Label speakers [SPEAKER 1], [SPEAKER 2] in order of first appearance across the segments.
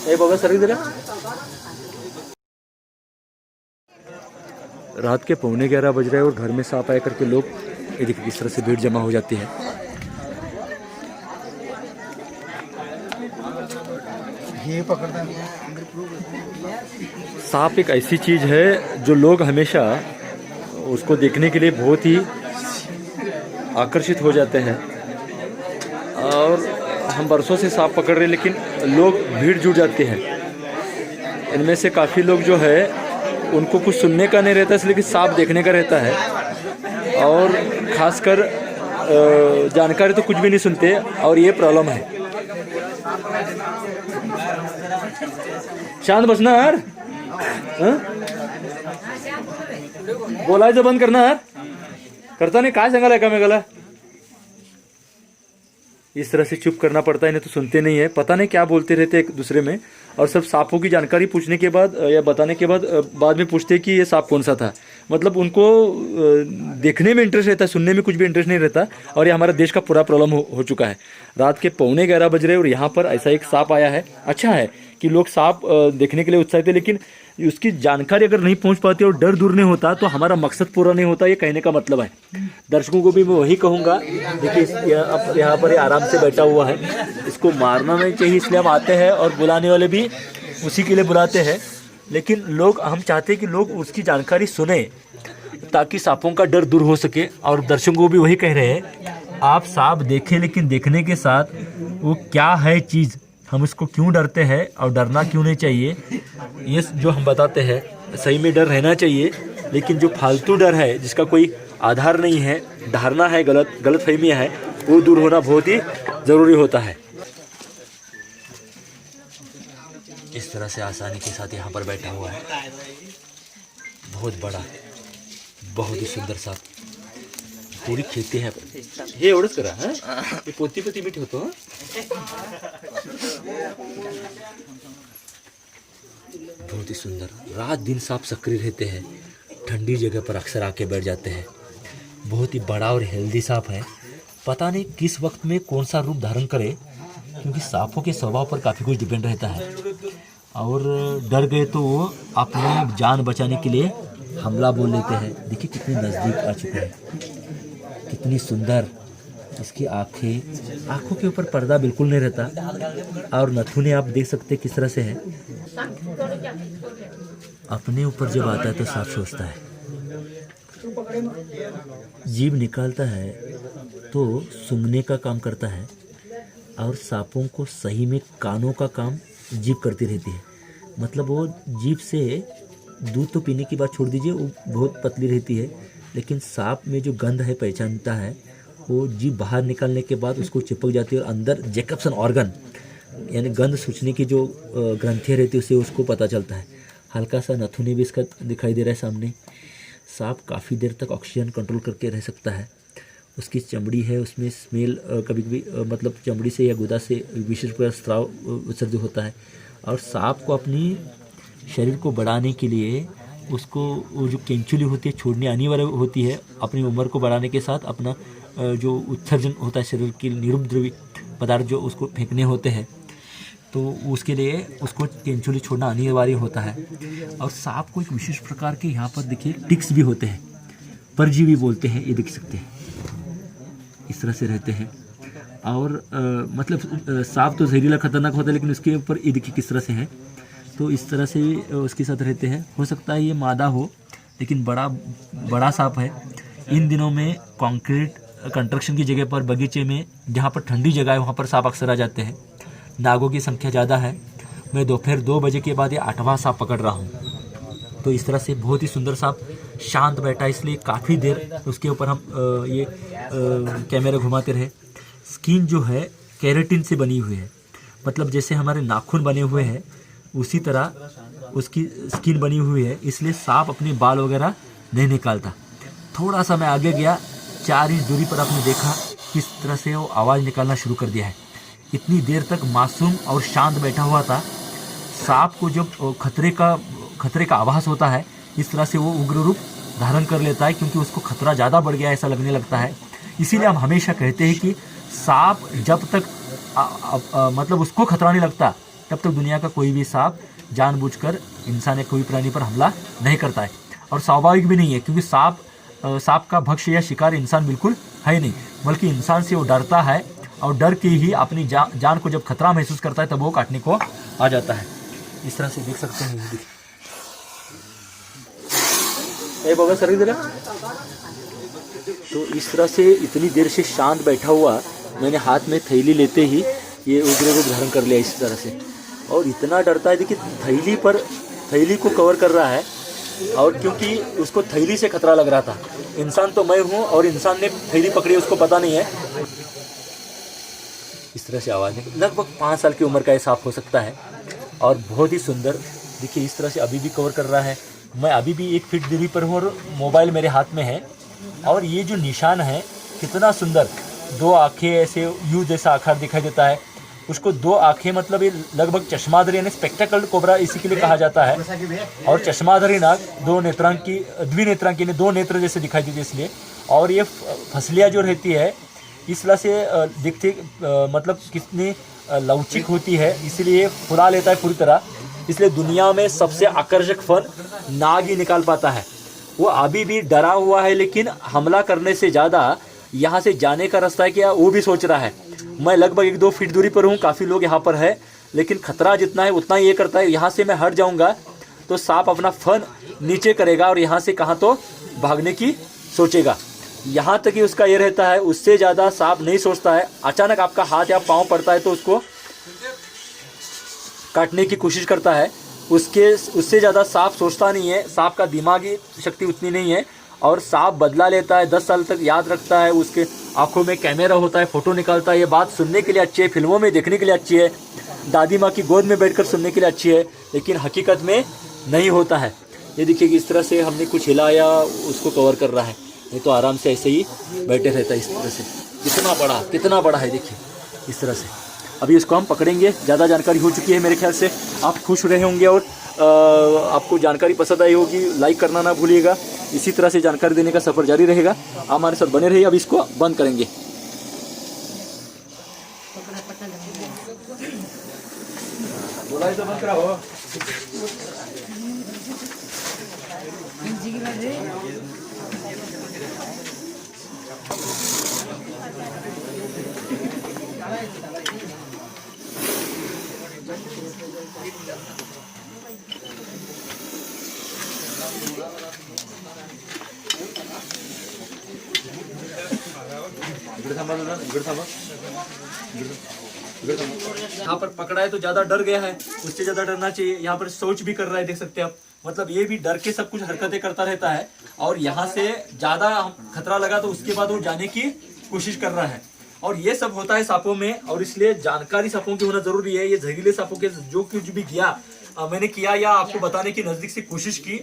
[SPEAKER 1] ए बाबा sir इधर। रात के 11:15 बज रहे हैं और घर में सांप आया करके लोग ये देखिए किस तरह से भीड़ जमा हो जाती है।
[SPEAKER 2] ये पकड़ता है।
[SPEAKER 1] सांप एक ऐसी चीज़ है जो लोग हमेशा उसको देखने के लिए बहुत ही आकर्षित हो जाते हैं और हम बरसों से सांप पकड़ रहे हैं, लेकिन लोग भीड़ जुट जाते हैं। इनमें से काफ़ी लोग जो है उनको कुछ सुनने का नहीं रहता, इसलिए कि सांप देखने का रहता है और ख़ासकर जानकारी तो कुछ भी नहीं सुनते और ये प्रॉब्लम है। शांत बसना यार, बोलायचं बंद करना यार, करता नहीं काय सांगायला एकामेकाला। इस तरह से चुप करना पड़ता है, इन्हें तो सुनते नहीं है, पता नहीं क्या बोलते रहते एक दूसरे में। और सब सांपों की जानकारी पूछने के बाद या बताने के बाद में पूछते कि ये सांप कौन सा था। मतलब उनको देखने में इंटरेस्ट रहता है, सुनने में कुछ भी इंटरेस्ट नहीं रहता। और ये हमारे देश का पूरा प्रॉब्लम हो चुका है। रात के 11:15 बज रहे और यहाँ पर ऐसा एक सांप आया है। अच्छा है कि लोग सांप देखने के लिए उत्साहित है, लेकिन उसकी जानकारी अगर नहीं पहुंच पाती और डर दूर नहीं होता तो हमारा मकसद पूरा नहीं होता, ये कहने का मतलब है। दर्शकों को भी मैं वही कहूँगा। देखिए यहाँ पर ये आराम से बैठा हुआ है, इसको मारना नहीं चाहिए, इसलिए हम आते हैं और बुलाने वाले भी उसी के लिए बुलाते हैं। लेकिन लोग, हम चाहते हैं कि लोग उसकी जानकारी सुने ताकि सांपों का डर दूर हो सके। और दर्शकों को भी वही कह रहे हैं, आप सांप देखें, लेकिन देखने के साथ वो क्या है चीज़, हम उसको क्यों डरते हैं और डरना क्यों नहीं चाहिए, ये जो हम बताते हैं। सही में डर रहना चाहिए, लेकिन जो फालतू डर है जिसका कोई आधार नहीं है, धारणा है, गलतफहमियाँ है, वो दूर होना बहुत ही ज़रूरी होता है। इस तरह से आसानी के साथ यहाँ पर बैठा हुआ है, बहुत बड़ा, बहुत ही सुंदर सांप, पूरी खेती है। हे एवढंच करा हा, हे पोती मीठ होतो। बहुत ही सुंदर, रात दिन सांप सक्रिय रहते हैं, ठंडी जगह पर अक्सर आके बैठ जाते हैं। बहुत ही बड़ा और हेल्दी सांप है, पता नहीं किस वक्त में कौन सा रूप धारण करे, क्योंकि सांपों के स्वभाव पर काफ़ी कुछ डिपेंड रहता है। और डर गए तो वो अपनी जान बचाने के लिए हमला बोल लेते हैं। देखिए कितने नज़दीक आ चुके हैं, कितनी सुंदर इसकी आँखें, आँखों के ऊपर पर्दा बिल्कुल नहीं रहता। और नथुने आप देख सकते किस तरह से है, अपने ऊपर जब आता है तो सांप सोचता है, जीभ निकालता है तो सूंघने का काम करता है। और सांपों को सही में कानों का काम जीभ करती रहती है। मतलब वो जीभ से दूध तो पीने की बात छोड़ दीजिए, वो बहुत पतली रहती है, लेकिन सांप में जो गंध है पहचानता है, वो जीभ बाहर निकालने के बाद उसको चिपक जाती है और अंदर जैकबसन ऑर्गन यानी गंध सूंघने की जो ग्रंथियाँ रहती है उससे उसको पता चलता है। हल्का सा नथुने भी इसका दिखाई दे रहा है सामने। सांप काफ़ी देर तक ऑक्सीजन कंट्रोल करके रह सकता है। उसकी चमड़ी है, उसमें स्मेल कभी कभी मतलब चमड़ी से या गुदा से विशेष प्रकार स्राव उत्सर्जित होता है। और सांप को अपनी शरीर को बढ़ाने के लिए उसको वो जो केंचुली होती है छोड़ने आने वाली होती है, अपनी उम्र को बढ़ाने के साथ अपना जो उत्सर्जन होता है शरीर के निरुपद्रवी पदार्थ जो उसको फेंकने होते हैं, तो उसके लिए उसको केंचुली छोड़ना अनिवार्य होता है। और सांप को एक विशेष प्रकार के यहाँ पर देखिए टिक्स भी होते हैं, परजीवी बोलते हैं, ये देख सकते हैं, इस तरह से रहते हैं। और मतलब सांप तो जहरीला खतरनाक होता है, लेकिन उसके ऊपर ये देखिए किस तरह से है, तो इस तरह से उसके साथ रहते हैं। हो सकता है ये मादा हो, लेकिन बड़ा सांप है। इन दिनों में कंक्रीट कंस्ट्रक्शन की जगह पर बगीचे में जहाँ पर ठंडी जगह है वहाँ पर सांप अक्सर आ जाते हैं। नागों की संख्या ज़्यादा है। मैं दोपहर 2 बजे के बाद ये 8वां सांप पकड़ रहा हूँ। तो इस तरह से बहुत ही सुंदर सांप शांत बैठा है, इसलिए काफ़ी देर उसके ऊपर हम ये कैमरा घुमाते रहे। स्किन जो है केराटिन से बनी हुई है, मतलब जैसे हमारे नाखून बने हुए हैं उसी तरह उसकी स्किन बनी हुई है, इसलिए सांप अपने बाल वगैरह नहीं निकालता। थोड़ा सा मैं आगे गया, 4 इंच दूरी पर आपने देखा किस तरह से वो आवाज़ निकालना शुरू कर दिया है। इतनी देर तक मासूम और शांत बैठा हुआ था। सांप को जब खतरे का आभास होता है, इस तरह से वो उग्र रूप धारण कर लेता है, क्योंकि उसको खतरा ज़्यादा बढ़ गया ऐसा लगने लगता है। इसीलिए हम हमेशा कहते हैं कि सांप जब तक मतलब उसको खतरा नहीं लगता तब तक दुनिया का कोई भी सांप जानबूझकर इंसान या कोई प्राणी पर हमला नहीं करता है, और स्वाभाविक भी नहीं है, क्योंकि सांप का भक्ष्य या शिकार इंसान बिल्कुल है नहीं, बल्कि इंसान से वो डरता है, और डर के ही अपनी जान को जब खतरा महसूस करता है तब वो काटने को आ जाता है। इस तरह से देख सकते हैं, देखिए बाबा सर इधर। तो इस तरह से इतनी देर से शांत बैठा हुआ, मैंने हाथ में थैली लेते ही ये उग्र रूप धारण कर लिया इस तरह से, और इतना डरता है। देखिए थैली को कवर कर रहा है, और क्योंकि उसको थैली से खतरा लग रहा था। इंसान तो मैं हूँ और इंसान ने थैली पकड़ी, उसको पता नहीं है। इस तरह से आवाज़ है। लगभग 5 साल की उम्र का ये सांप हो सकता है, और बहुत ही सुंदर। देखिए इस तरह से अभी भी कवर कर रहा है। मैं अभी भी 1 फीट दूरी पर हूँ और मोबाइल मेरे हाथ में है, और ये जो निशान है कितना सुंदर, 2 आँखें ऐसे यू जैसा आकार दिखाई देता है। उसको 2 आँखें मतलब ये लगभग चश्माधारी यानी स्पेक्टेकल कोबरा इसी के लिए कहा जाता है, और चश्माधारी नाग 2 नेत्रांकी द्विनेत्रांकी 2 नेत्र जैसे दिखाई देती है इसलिए। और ये फसलियाँ जो रहती है इस तरह से दिखती, मतलब कितनी लवचिक होती है, इसलिए फुला लेता है पूरी तरह। इसलिए दुनिया में सबसे आकर्षक फन नाग ही निकाल पाता है। वो अभी भी डरा हुआ है, लेकिन हमला करने से ज़्यादा यहाँ से जाने का रास्ता है क्या वो भी सोच रहा है। मैं लगभग 1-2 फीट दूरी पर हूँ, काफ़ी लोग यहाँ पर है, लेकिन खतरा जितना है उतना ही ये करता है। यहाँ से मैं हट जाऊँगा तो सांप अपना फन नीचे करेगा, और यहाँ से कहाँ तो भागने की सोचेगा। यहाँ तक ही उसका ये रहता है, उससे ज़्यादा सांप नहीं सोचता है। अचानक आपका हाथ या पाँव पड़ता है तो उसको काटने की कोशिश करता है। उससे ज़्यादा सांप सोचता नहीं है। सांप का दिमागी शक्ति उतनी नहीं है, और सांप बदला लेता है, 10 साल तक याद रखता है। उसके आंखों में कैमरा होता है, फ़ोटो निकालता है। ये बात सुनने के लिए अच्छी है, फिल्मों में देखने के लिए अच्छी है, दादी माँ की गोद में बैठकर सुनने के लिए अच्छी है, लेकिन हकीकत में नहीं होता है। ये देखिए कि इस तरह से हमने कुछ हिलाया, उसको कवर कर रहा है, नहीं तो आराम से ऐसे ही बैठे रहता है इस तरह से। कितना बड़ा है देखिए इस तरह से। अभी इसको हम पकड़ेंगे। ज़्यादा जानकारी हो चुकी है मेरे ख्याल से, आप खुश रहे होंगे, और आपको जानकारी पसंद आई होगी। लाइक करना ना भूलिएगा। इसी तरह से जानकारी देने का सफ़र जारी रहेगा, आप हमारे साथ बने रहिए। अब इसको बंद करेंगे। यहाँ पर पकड़ा है तो ज्यादा डर गया है, उससे ज्यादा डरना चाहिए। यहाँ पर सोच भी कर रहा है, देख सकते हैं आप। मतलब ये भी डर के सब कुछ हरकतें करता रहता है, और यहाँ से ज्यादा खतरा लगा तो उसके बाद वो जाने की कोशिश कर रहा है। और ये सब होता है सांपों में, और इसलिए जानकारी सांपों की होना जरूरी है। ये जहरीले सांपों के जो कुछ भी किया मैंने किया या आपको बताने की नजदीक से कोशिश की,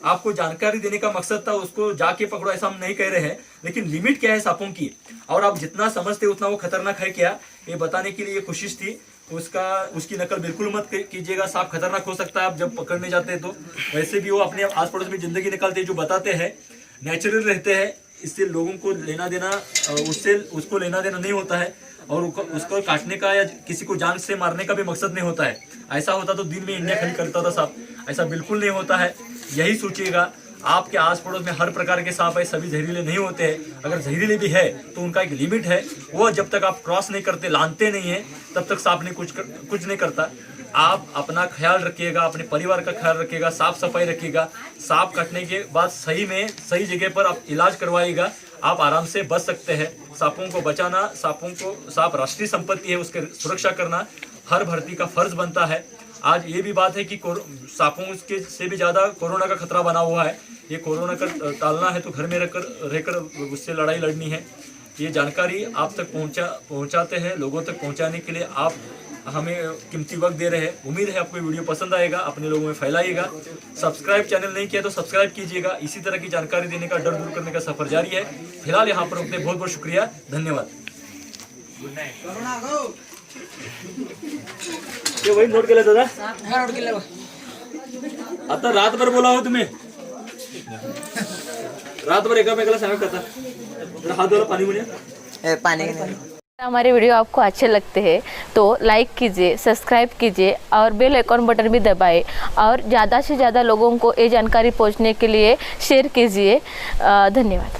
[SPEAKER 1] आपको जानकारी देने का मकसद था। उसको जाके पकड़ो ऐसा हम नहीं कह रहे हैं, लेकिन लिमिट क्या है सांपों की, और आप जितना समझते उतना वो खतरनाक है क्या, ये बताने के लिए ये कोशिश थी। उसकी नकल बिल्कुल मत कीजिएगा। सांप खतरनाक हो सकता है आप जब पकड़ने जाते हैं तो। वैसे भी वो अपने आस पड़ोस में जिंदगी निकालते हैं, जो बताते हैं नेचुरल रहते हैं। इससे लोगों को लेना देना, उसको लेना देना नहीं होता है, और उसको काटने का या किसी को जान से मारने का भी मकसद नहीं होता है। ऐसा होता तो दिन में इंडिया खाली करता था सांप, ऐसा बिल्कुल नहीं होता है। यही सोचिएगा। आपके आस पड़ोस में हर प्रकार के सांप है, सभी जहरीले नहीं होते हैं। अगर जहरीले भी है तो उनका एक लिमिट है, वो जब तक आप क्रॉस नहीं करते, लानते नहीं है, तब तक सांप ने कुछ नहीं करता। आप अपना ख्याल रखिएगा, अपने परिवार का ख्याल रखिएगा, साफ सफाई रखिएगा। सांप काटने के बाद सही में सही जगह पर आप इलाज करवाइएगा, आप आराम से बच सकते हैं। सांपों को बचाना, सांप राष्ट्रीय संपत्ति है, उसकी सुरक्षा करना हर भारतीय का फर्ज बनता है। आज ये भी बात है कि सांपों से भी ज़्यादा कोरोना का खतरा बना हुआ है। ये कोरोना का टालना है तो घर में रहकर उससे लड़ाई लड़नी है। ये जानकारी आप तक पहुंचाते हैं, लोगों तक पहुंचाने के लिए आप हमें कीमती वक्त दे रहे हैं। उम्मीद है आपको वीडियो पसंद आएगा, अपने लोगों में फैलाइएगा। सब्सक्राइब चैनल नहीं किया तो सब्सक्राइब कीजिएगा। इसी तरह की जानकारी देने का, डर दूर करने का सफर जारी है। फिलहाल यहाँ पर रुकते, बहुत बहुत शुक्रिया, धन्यवाद। ते वही नोट केलं दादा, नोट केलं। आता रातभर बोला हो तुम्ही, रातभर एकामेकाला सांगा करता हात धुवायला पाणी म्हणूया, पाणी
[SPEAKER 3] हमारे वीडियो आपको अच्छे लगते हैं तो लाइक कीजिए, सब्सक्राइब कीजिए और बेल आइकॉन बटन भी दबाएं और ज़्यादा से ज़्यादा लोगों को ये जानकारी पहुंचने के लिए शेयर कीजिए। धन्यवाद।